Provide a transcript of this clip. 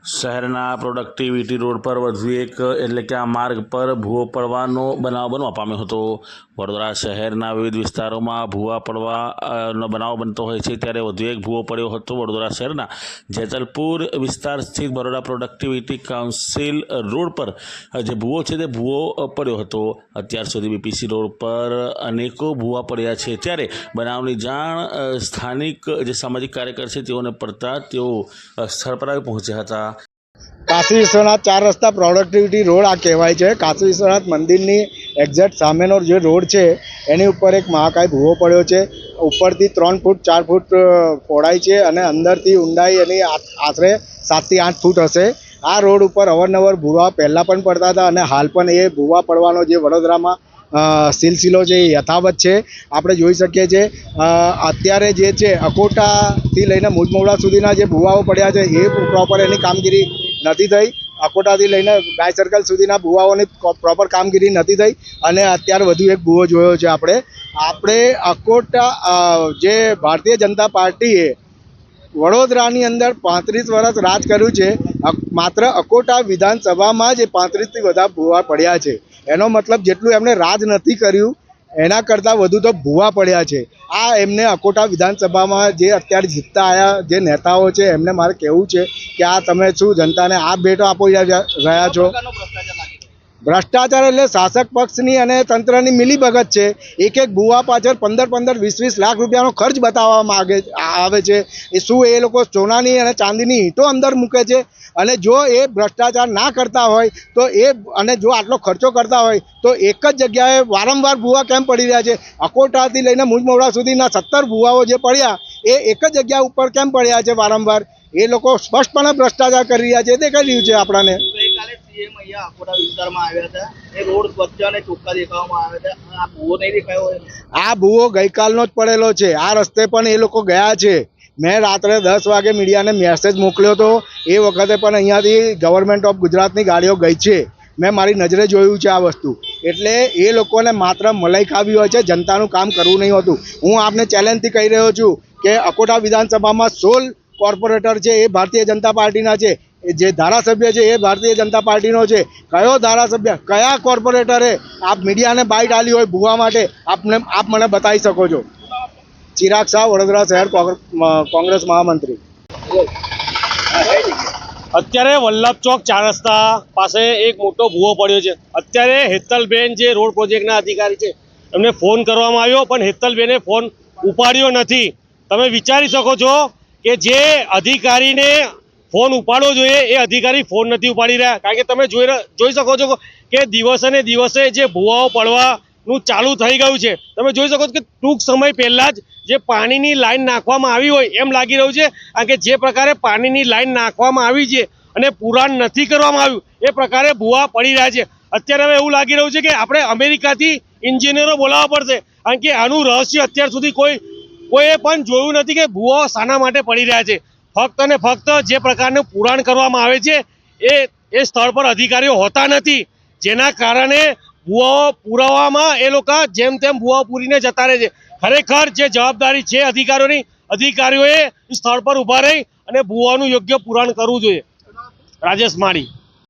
શહેરના productivity road પર વધુ એક એટલે કે આ માર્ગ પર ભૂવો પડવાનો બનાવ બનવા પામ્યો હતો। વડોદરા શહેરના વિવિધ વિસ્તારોમાં ભૂવા પડવાનો બનાવ બનતો હોય છે, ત્યારે વધુ એક ભૂવો પડ્યો હતો વડોદરા શહેરના જેતલપુર વિસ્તાર સ્થિત બરોડા પ્રોડક્ટિવિટી કાઉન્સિલ રોડ પર જે ભૂવો છે તે ભૂવો પડ્યો હતો। અત્યાર સુધી બીપીસી રોડ પર અનેકો ભૂવા પડ્યા છે, ત્યારે બનાવની જાણ સ્થાનિક જે સામાજિક કાર્યકર છે તેઓને પડતા તેઓ સ્થળ પર આવી પહોંચ્યા હતા। કાશી વિશ્વનાથ 4 રસ્તા પ્રોડક્ટિવિટી રોડ આ કહેવાય છે। કાશી વિશ્વનાથ મંદિરની એક્ઝેક્ટ સામેનો જે રોડ છે એની ઉપર એક મહાકાય ભૂવો પડ્યો છે। ઉપરથી 3 ફૂટ 4 ફૂટ પહોળાઈ છે અને અંદરથી ઊંડાઈ એની આશરે 7 થી 8 ફૂટ હશે। આ રોડ ઉપર અવારનવાર ભૂવા પહેલાં પણ પડતા હતા અને હાલ પણ એ ભૂવા પડવાનો જે વડોદરામાં સિલસિલો છે એ યથાવત છે। આપણે જોઈ શકીએ છીએ અત્યારે જે છે અકોટાથી લઈને મુજમોડા સુધીના જે ભૂવાઓ પડ્યા છે એ પ્રોપર એની કામગીરી નથી થઈ। અકોટાથી લઈને ગાય સર્કલ સુધીના ભૂવાઓની પ્રોપર કામગીરી નથી થઈ અને અત્યારે વધુ એક ભૂવો જોયો છે। આપણે અકોટા જે ભારતીય જનતા પાર્ટીએ વડોદરાની અંદર 35 વર્ષ રાજ કર્યું છે, માત્ર અકોટા વિધાનસભામાં જ 35થી વધારે ભૂવા પડ્યા છે। એનો મતલબ જેટલું એમણે રાજ નથી કર્યું એના કરતાં વધુ તો ભૂવા પડ્યા છે। આ એમને અકોટા વિધાનસભામાં જે અત્યારે જીતતા આવ્યા જે નેતાઓ છે એમને મારે કહેવું છે કે આ તમે શું જનતાને આ ભેટો આપી રહ્યા છો? ભ્રષ્ટાચાર એટલે શાસક પક્ષની અને તંત્રની મિલીભગત છે। એક ભૂવા પાછળ 15-20 લાખ રૂપિયાનો ખર્ચ બતાવવામાં આવે છે। એ શું એ લોકો સોનાની અને ચાંદીની ઈંટો અંદર મૂકે છે? અને જો એ ભ્રષ્ટાચાર ના કરતા હોય તો અને જો આટલો ખર્ચો કરતા હોય તો એક જ જગ્યાએ વારંવાર ભૂવા કેમ પડી રહ્યા છે? અકોટાથી લઈને મુજમોડા સુધીના 17 ભૂવાઓ જે પડ્યા એ એક જ જગ્યા ઉપર કેમ પડ્યા છે વારંવાર? એ લોકો સ્પષ્ટપણે ભ્રષ્ટાચાર કરી રહ્યા છે, દેખાઈ રહ્યું છે આપણને। સીએમ અહીંયા અકોટા વિસ્તારમાં આવ્યા હતા, એ રોડ સ્વચ્છ અને ચોખ્ખા દેખાવામાં આવ્યા હતા। આ ભૂવો નહીં દેખાયો હોય? આ ભૂવો ગઈકાલનો જ પડેલો છે। આ રસ્તે પણ એ લોકો ગયા છે। મેં રાત્રે 10 વાગે મીડિયાને મેસેજ મોકલ્યો હતો, એ વખતે પણ અહીંયાથી ગવર્મેન્ટ ઓફ ગુજરાતની ગાડીઓ ગઈ છે। મેં મારી નજરે જોયું છે આ વસ્તુ। એટલે એ લોકોને માત્ર મલાઈ ખાવી હોય છે, જનતાનું કામ કરવું નહીં હોતું। હું આપને ચેલેન્જથી કહી રહ્યો છું કે અકોટા વિધાનસભામાં 16 કોર્પોરેટર છે એ ભારતીય જનતા પાર્ટીના છે, જે ધારાસભ્ય છે એ ભારતીય જનતા પાર્ટીનો છે। કયો ધારાસભ્ય કયા કોર્પોરેટરે આપ મીડિયાને બાઇટ આલી હોય ભૂવા માટે આપ મને બતાવી શકો છો? ચિરાગ શાહ, વડોદરા શહેર કોંગ્રેસ મહામંત્રી। અત્યારે વલ્લભ ચોક 4 રસ્તા પાસે એક મોટો ભૂવો પડ્યો છે। અત્યારે હેતલબેન જે રોડ પ્રોજેક્ટના અધિકારી છે એમને ફોન કરવામાં આવ્યો, પણ હેતલબેને ફોન ઉપાડ્યો નથી। તમે વિચારી શકો છો કે જે અધિકારીને ફોન ઉપાડવો જોઈએ એ અધિકારી ફોન નથી ઉપાડી રહ્યા, કારણ કે તમે જોઈ શકો છો કે દિવસે ને દિવસે જે ભૂવાઓ પડવાનું ચાલુ થઈ ગયું છે। તમે જોઈ શકો છો કે ટૂંક સમય પહેલાં જ જે પાણીની લાઈન નાખવામાં આવી હોય એમ લાગી રહ્યું છે, કારણ કે જે પ્રકારે પાણીની લાઈન નાખવામાં આવી છે અને પુરાણ નથી કરવામાં આવ્યું એ પ્રકારે ભૂવા પડી રહ્યા છે। અત્યારે હવે એવું લાગી રહ્યું છે કે આપણે અમેરિકાથી એન્જિનિયરો બોલાવવા પડશે, કારણ કે આનું રહસ્ય અત્યાર સુધી કોઈએ પણ જોયું નથી કે ભૂવા શાના માટે પડી રહ્યા છે। ફક્ત અને ફક્ત જે પ્રકારનું પુરાણ કરવામાં આવે છે એ સ્થળ પર અધિકારીઓ હોતા નથી, જેના કારણે ભૂવાઓ પુરાવામાં એ લોકો જેમ તેમ ભૂવાઓ પૂરીને જતા રહે છે। ખરેખર જે જવાબદારી છે અધિકારીઓએ સ્થળ પર ઊભા રહી અને ભૂવાનું યોગ્ય પુરાણ કરવું જોઈએ। રાજેશ માળી।